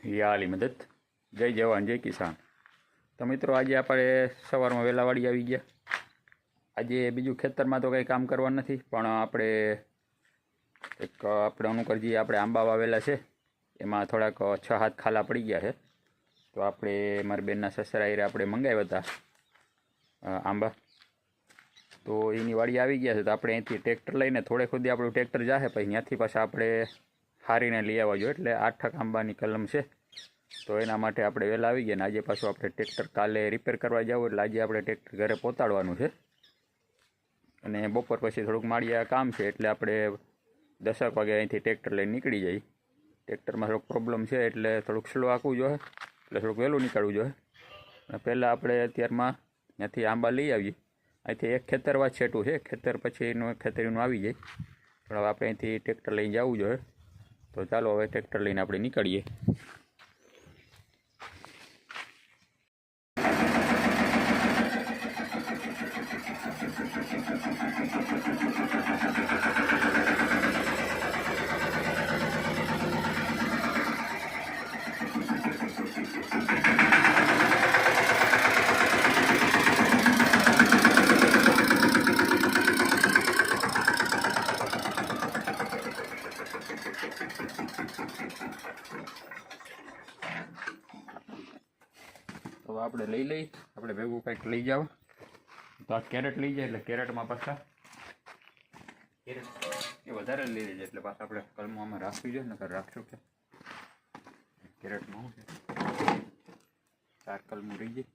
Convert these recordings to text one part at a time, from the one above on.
યાલી મદદ જય જવાન જય કિસાન। તો મિત્રો આજે આપણે સવારમાં વહેલા વાડી આવી ગયા। આજે બીજું ખેતરમાં તો કંઈ કામ કરવા નથી, પણ આપણે અનુકરજી આપણે આંબા વાવેલા છે, એમાં થોડાક 6-7 ખાલા પડી ગયા છે। તો આપણે મારા બેનના સસરાએ આપણે મંગાવ્યા હતા આંબા, તો એની વાડી આવી ગયા છે। તો આપણે અહીંથી ટ્રેક્ટર લઈને થોડે સુધી આપણું ટ્રેક્ટર જાહે, પછી ત્યાંથી પાછા આપણે હારીને લઈ આવવા જોઈએ। એટલે 8 આંબાની કલમ છે, તો એના માટે આપણે વહેલા આવી ગયા। ને આજે પાછું આપણે ટ્રેક્ટર કાલે રિપેર કરવા જાવ, એટલે આજે આપણે ટ્રેક્ટર ઘરે પહોંચાડવાનું છે। અને બપોર પછી થોડુંક માળિયા કામ છે, એટલે આપણે 10 વાગે અહીંથી ટ્રેક્ટર લઈને નીકળી જઈએ। ટ્રેક્ટરમાં થોડોક પ્રોબ્લેમ છે, એટલે થોડુંક સ્લો હાંકવું જોઈએ, એટલે થોડુંક વહેલું નીકળવું જોઈએ। અને પહેલાં આપણે અત્યારમાં ત્યાંથી આંબા લઈ આવીએ। અહીંથી એક ખેતરવા છેટું છે, ખેતર પછી એનું ખેતરીનું આવી જાય, પણ હવે આપણે અહીંથી ટ્રેક્ટર લઈને જવું જોઈએ। તો ચાલો હવે ટ્રેક્ટર લઈને આપણે નીકળીએ। તો આપણે લઈ લઈ, આપણે ભેગું કંઈક લઈ જાવ। તો આ કેરેટ લઈ જાય, એટલે કેરેટમાં પાછા કેરેટ એ વધારે લઈ લેજે, એટલે પાછા આપણે કલમો આમાં રાખવી જોઈએ, નકર રાખશું કે કેરેટમાં શું છે 4 કલમો રહી જાય,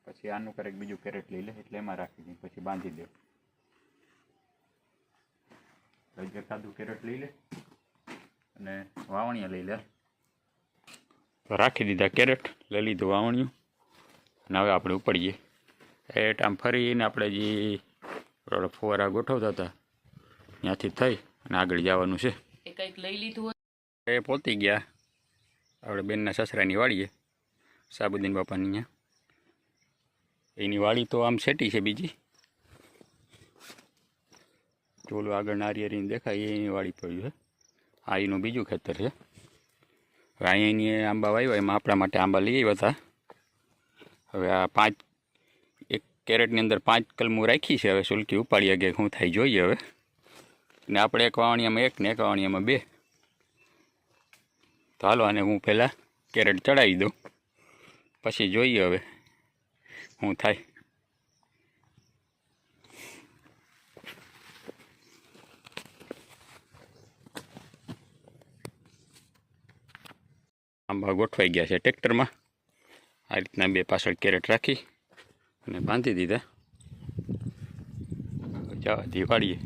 પછી આનું કરેક બીજું કેરેટ લઈ લે, એટલે એમાં રાખી દઈએ, પછી બાંધી દે। એકાદું કેરેટ લઈ લે અને વાવણિયા લઈ લે। તો રાખી દીધા કેરેટ, લઈ લીધું વાવણિયું, અને હવે આપણે ઉપડીએ। એટ આમ ફરીને આપણે જે ફુવારા ગોઠવતા હતા ત્યાંથી થઈ અને આગળ જવાનું છે। એ કંઈક લઈ લીધું, એ પહોંચી ગયા આપણે બેનના સસરાની વાડીએ, સાબુદ્દીન બાપાની ત્યાં। એની વાડી તો આમ સેટી છે બીજી, ચોલું આગળ નારિયેરીને દેખાય એની વાડી પડ્યું છે। આ એનું બીજું ખેતર છે। હવે અહીંયાની આંબા વાવ્યા, એમાં આપણા માટે આંબા લઈ આવ્યા હતા। હવે આ 5 એક કેરેટની અંદર 5 કલમો રાખી છે, હવે સુલકી ઉપાડીએ કે શું થાય જોઈએ હવે। ને આપણે એક વાવણીયામાં 1 ને એક વાવણીયામાં 2, તો હાલો આને હું પહેલાં કેરેટ ચડાવી દઉં, પછી જોઈએ હવે શું થાય। આંબા ગોઠવાઈ ગયા છે ટ્રેક્ટરમાં, આ રીતના 2 પાછળ કેરેટ રાખી અને બાંધી દીધા। જવા દી વાળીએ,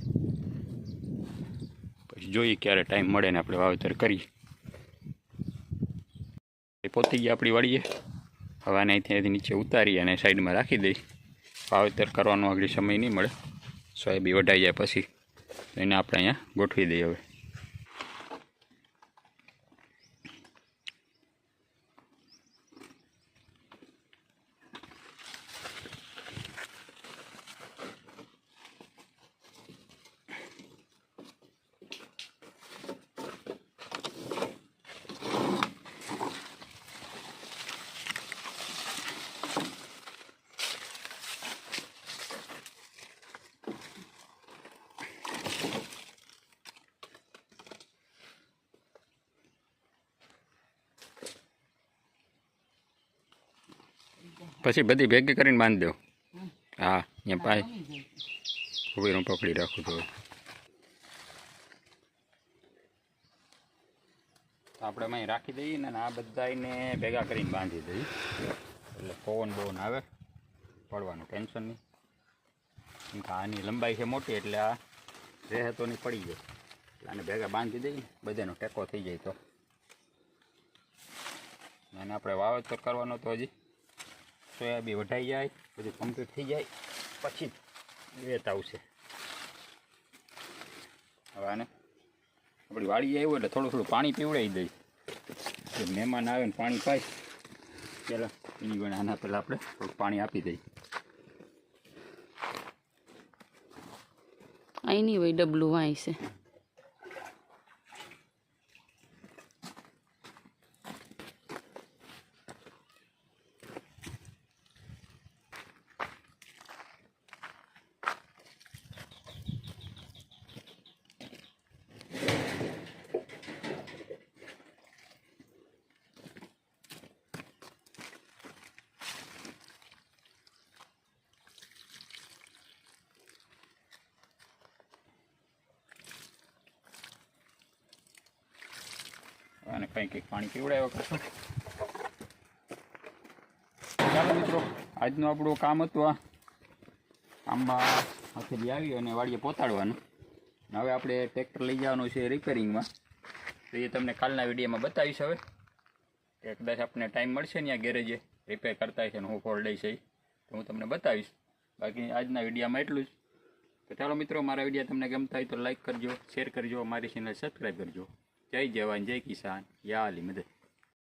પછી જોઈએ ક્યારે ટાઈમ મળે ને આપણે વાવેતર કરીએ। પહોંચી ગયા આપણી વાડીએ, હવે આને અહીંથી નીચે ઉતારી અને સાઈડમાં રાખી દઈ। વાવેતર કરવાનો આગળ સમય નહીં મળે, સોયાબી વઢાઈ જાય પછી એને આપણે અહીંયા ગોઠવી દઈએ હવે। પછી બધી ભેગી કરીને બાંધી દો। હા, અહીંયા પાય ઉભી હું પકડી રાખું તો આપણે અહીં રાખી દઈએ ને આ બધાને ભેગા કરીને બાંધી દઈએ, એટલે પવન બવન આવે, પડવાનું ટેન્શન નહીં। કેમ કે આની લંબાઈ છે મોટી, એટલે આ રહે તો નહીં પડી જાય, એટલે આને ભેગા બાંધી દઈએ, બધાનો ટેકો થઈ જાય। તો અને આપણે વાવેતર કરવાનો તો હજી સોયાબી વઢાઈ જાય, બધું કમ્પ્લીટ થઈ જાય પછી વેત આવશે। હવે આને આપણી વાડી આવ્યું એટલે થોડું થોડું પાણી પીવડાવી દઈએ, મહેમાન આવે ને પાણી પાય પહેલાં એની ગણે આના પહેલાં આપણે થોડુંક પાણી આપી દઈએ। અહીં નહીં હોય ડબલું વાંય છે। અને કંઈક પાણી પીવડાવ્યા કરશું. ચાલો મિત્રો, આજનું આપણું કામ હતું આ આંબા હાથેથી આવી અને વાડીએ પહોંચાડવાનું. હવે આપણે ટ્રેક્ટર લઈ જવાનું છે રિપેરિંગમાં, તો એ તમને કાલના વિડીયોમાં બતાવીશ. હવે કે કદાચ આપણને ટાઈમ મળશે ને આ ગેરેજે રિપેર કરતા છે ને હું ફોલ્ડ લઈશ તો હું તમને બતાવીશ. બાકી આજના વિડીયોમાં એટલું જ. તો ચાલો મિત્રો, મારા વિડીયો તમને ગમતા હોય તો લાઈક કરજો, શેર કરજો, મારી ચેનલ સબસ્ક્રાઈબ કરજો. જય જવાન, જય કિસાન, યા અલી મદદ.